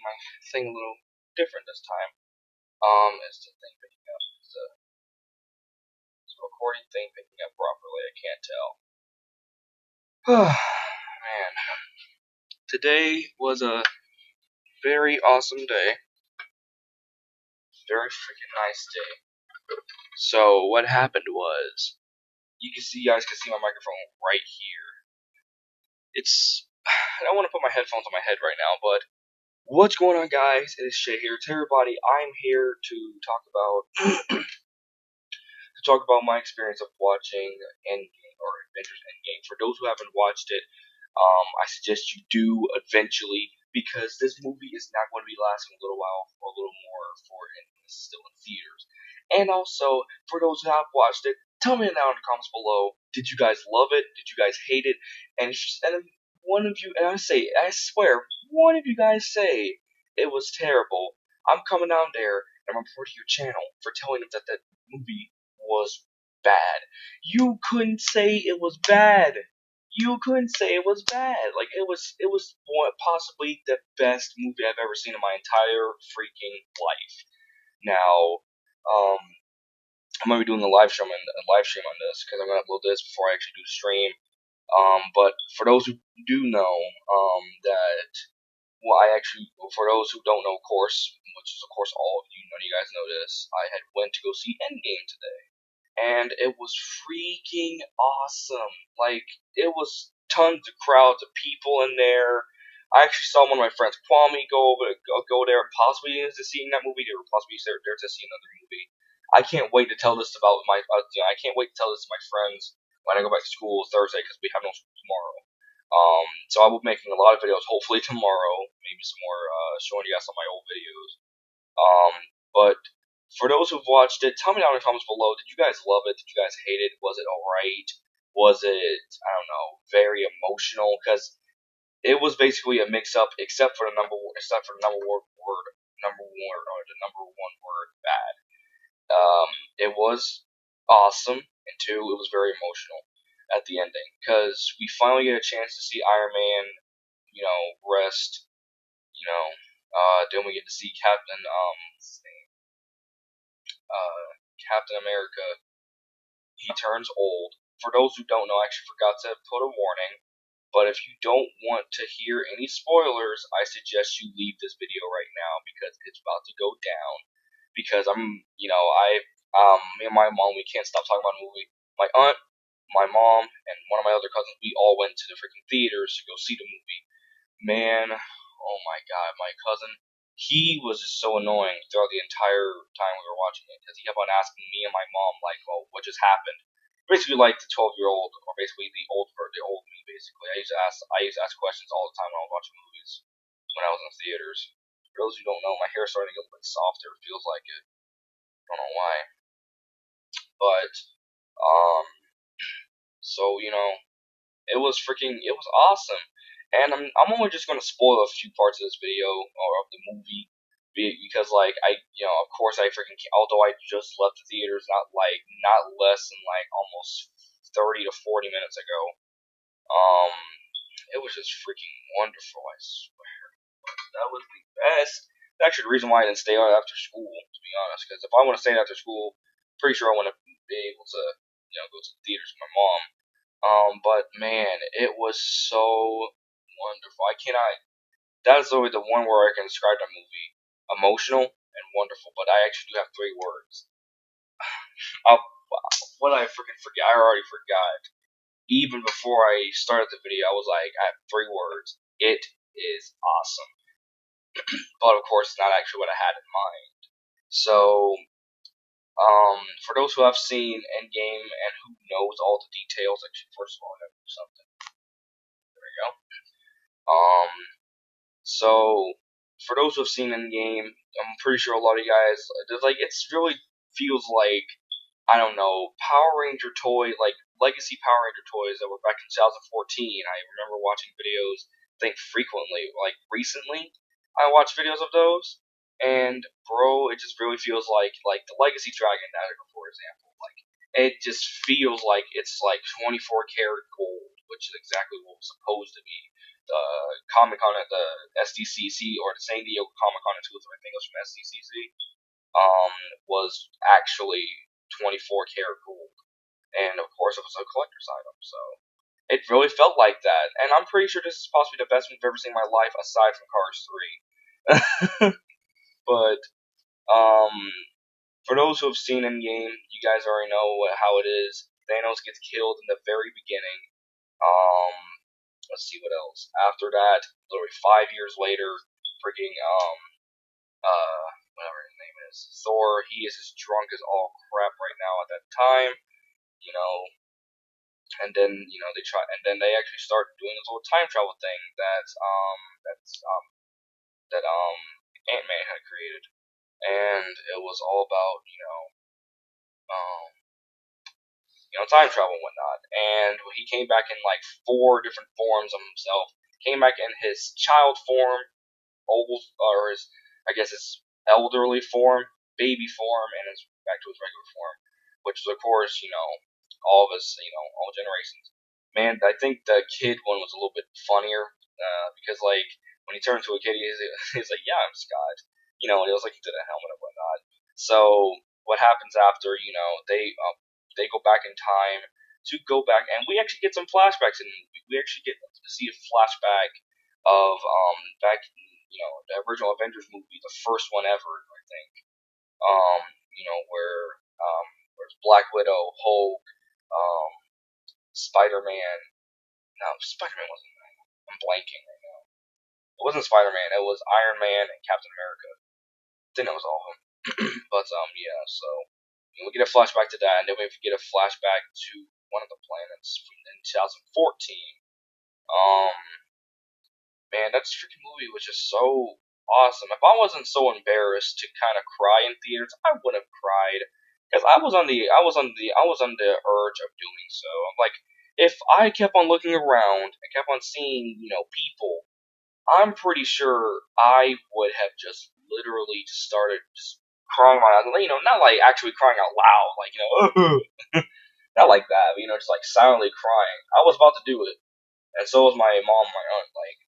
my thing a little different this time. Is the thing picking up? Is the recording thing picking up properly? I can't tell. Man, today was a very awesome day. Very freaking nice day. So what happened was, you guys can see my microphone right here. I don't want to put my headphones on my head right now, but what's going on, guys? It is Shay here. To everybody, I'm here to talk about my experience of watching Endgame or Avengers Endgame. For those who haven't watched it, I suggest you do eventually, because this movie is not going to be lasting a little while or a little more for it is still in theaters. And also, for those who have watched it, tell me down in the comments below. Did you guys love it? Did you guys hate it? And one of you, and I swear, one of you guys say it was terrible. I'm coming down there and I'm reporting your channel for telling them that that movie was bad. You couldn't say it was bad. You couldn't say it was bad. Like it was possibly the best movie I've ever seen in my entire freaking life. Now, I'm gonna be doing a live stream on this because I'm gonna upload this before I actually do the stream. But for those who do know, that for those who don't know, of course, which is of course all of you, none of you guys know this, I had went to go see Endgame today, and it was freaking awesome. Like, it was tons of crowds of people in there. I actually saw one of my friends, Kwame, go there, possibly to see that movie, or possibly there to see another movie. I can't wait to tell this about I can't wait to tell this to my friends when I go back to school Thursday, because we have no school tomorrow. So I will be making a lot of videos, hopefully tomorrow, maybe some more showing you guys some of my old videos. But for those who've watched it, tell me down in the comments below. Did you guys love it? Did you guys hate it? Was it alright? Was it, I don't know, very emotional? Because it was basically a mix-up, except for the number one word, bad. It was awesome, and two, it was very emotional at the ending, because we finally get a chance to see Iron Man, rest, then we get to see Captain America. He turns old. For those who don't know, I actually forgot to put a warning, but if you don't want to hear any spoilers, I suggest you leave this video right now, because it's about to go down. Because me and my mom, we can't stop talking about the movie. My aunt, my mom, and one of my other cousins, we all went to the freaking theaters to go see the movie. Man, oh my god, my cousin, he was just so annoying throughout the entire time we were watching it, because he kept on asking me and my mom, like, "Oh, what just happened?" Basically, like the 12-year-old, or basically the old me. Basically, I used to ask questions all the time when I was watching movies when I was in theaters. For those who don't know, my hair's starting to get a little bit softer. It feels like it. I don't know why, but so it was awesome. And I'm only just gonna spoil a few parts of this video or of the movie, because of course although I just left the theaters not less than almost 30 to 40 minutes ago. It was just freaking wonderful, I swear. That was the best. Actually, the reason why I didn't stay out after school, to be honest, because if I want to stay after school, pretty sure I want to be able to go to the theaters with my mom. But man, it was so wonderful. That is only the one word I can describe the movie: emotional and wonderful. But I actually do have three words. Oh, wow. What did I freaking forget? I already forgot. Even before I started the video, I was like, I have three words. It is awesome. But of course, it's not actually what I had in mind. So, for those who have seen Endgame and who knows all the details, actually, first of all, I have to do something. There we go. So for those who have seen Endgame, I'm pretty sure a lot of you guys, it's really feels like, I don't know, Power Ranger toy, like legacy Power Ranger toys that were back in 2014. I remember watching videos, I think frequently, like recently, I watched videos of those, and bro, it just really feels like the Legacy Dragon Dagger, for example. Like, it just feels like it's like 24 karat gold. which is exactly what was supposed to be. The Comic Con at the SDCC, or the San Diego Comic Con in 2003, I think it was from SDCC, was actually 24 karat gold, and of course it was a collector's item. So it really felt like that, and I'm pretty sure this is possibly the best movie I've ever seen in my life, aside from Cars 3. But um, for those who have seen Endgame, you guys already know how it is. Thanos gets killed in the very beginning. Um, let's see what else. After that, literally 5 years later, freaking whatever his name is, Thor. He is as drunk as all crap right now at that time. You know, and then they try, and then they actually start doing this little time travel thing that Ant-Man had created, and it was all about um, time travel and whatnot. And he came back in like 4 different forms of himself. Came back in his child form, old, or his, I guess, his elderly form, baby form, and his back to his regular form, which is of course all of us, all generations. Man, I think the kid one was a little bit funnier because like when he turned to a kid, he's like, yeah, I'm Scott, and it was like he did a helmet and whatnot. So what happens after they go back in time to go back, and we actually get some flashbacks, and we actually get to see a flashback of back in, the original Avengers movie, the first one ever, I think. Um, where's Black Widow, Hulk, Spider Man. No, Spider Man wasn't. I'm blanking right now. It wasn't Spider Man. It was Iron Man and Captain America. I think that was all of them. But yeah. So we get a flashback to that, and then we get a flashback to one of the planets in 2014. Um, Man, that freaking movie was just so awesome. If I wasn't so embarrassed to kind of cry in theaters, I would have cried because I was on the urge of doing so. I'm like, if I kept on looking around and kept on seeing, people, I'm pretty sure I would have just literally started just crying my eyes. Not like actually crying out loud, like not like that, but, just like silently crying. I was about to do it, and so was my mom, and my aunt. Like,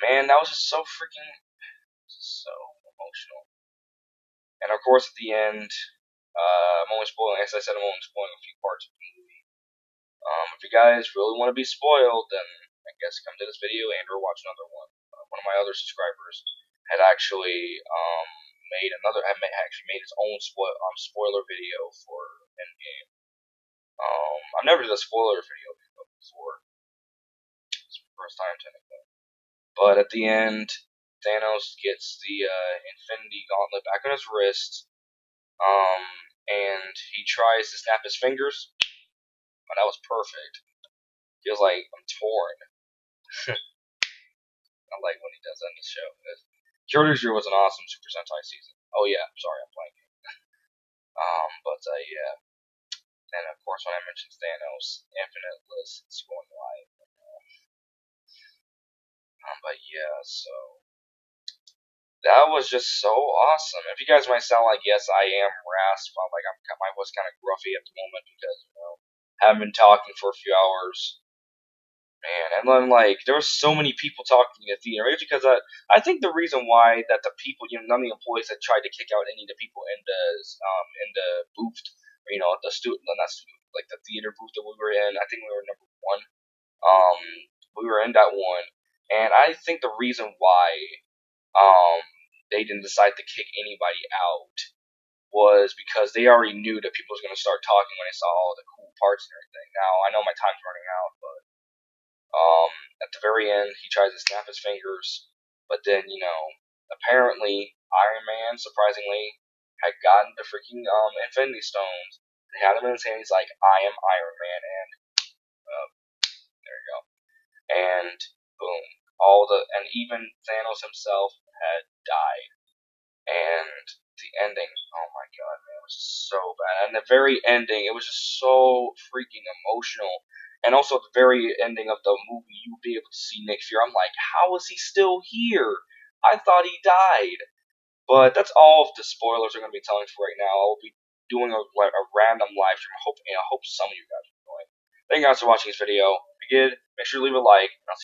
man, that was just so freaking, so emotional. And of course, at the end, I'm only spoiling, as I said, I'm only spoiling a few parts of the movie. If you guys really want to be spoiled, then I guess come to this video and or watch another one. One of my other subscribers had actually actually made his own spoiler video for Endgame. I've never did a spoiler video before. It's my first time technically. But at the end, Thanos gets the Infinity Gauntlet back on his wrist, and he tries to snap his fingers, and that was perfect. Feels like I'm torn. I like when he does that in the show. Kyoto's Year was an awesome Super Sentai season. Oh yeah, sorry, I'm blanking. But yeah. And of course, when I mentioned Thanos, Infinite List is going live. But yeah, so that was just so awesome. If you guys might sound like, yes, I am rasped, like my voice kind of gruffy at the moment because haven't been talking for a few hours. Man, and then like there were so many people talking in the theater, right? Because I think the reason why that the people, none of the employees had tried to kick out any of the people in the booth, or, the student, not student, like the theater booth that we were in. I think we were number one. We were in that one, and I think the reason why they didn't decide to kick anybody out was because they already knew that people was going to start talking when they saw all the cool parts and everything. Now I know my time's running out, but at the very end, he tries to snap his fingers, but then, apparently Iron Man, surprisingly, had gotten the freaking Infinity Stones. He had them in his hand. He's like, "I am Iron Man," and there you go. And boom, and even Thanos himself had died. And the ending, oh my god, man, it was just so bad. And the very ending, it was just so freaking emotional. And also at the very ending of the movie, you would be able to see Nick Fury. I'm like, how is he still here? I thought he died. But that's all of the spoilers I'm going to be telling for right now. I'll be doing a random live stream. I hope some of you guys enjoy. Thank you guys for watching this video. If you did, make sure to leave a like, and I'll see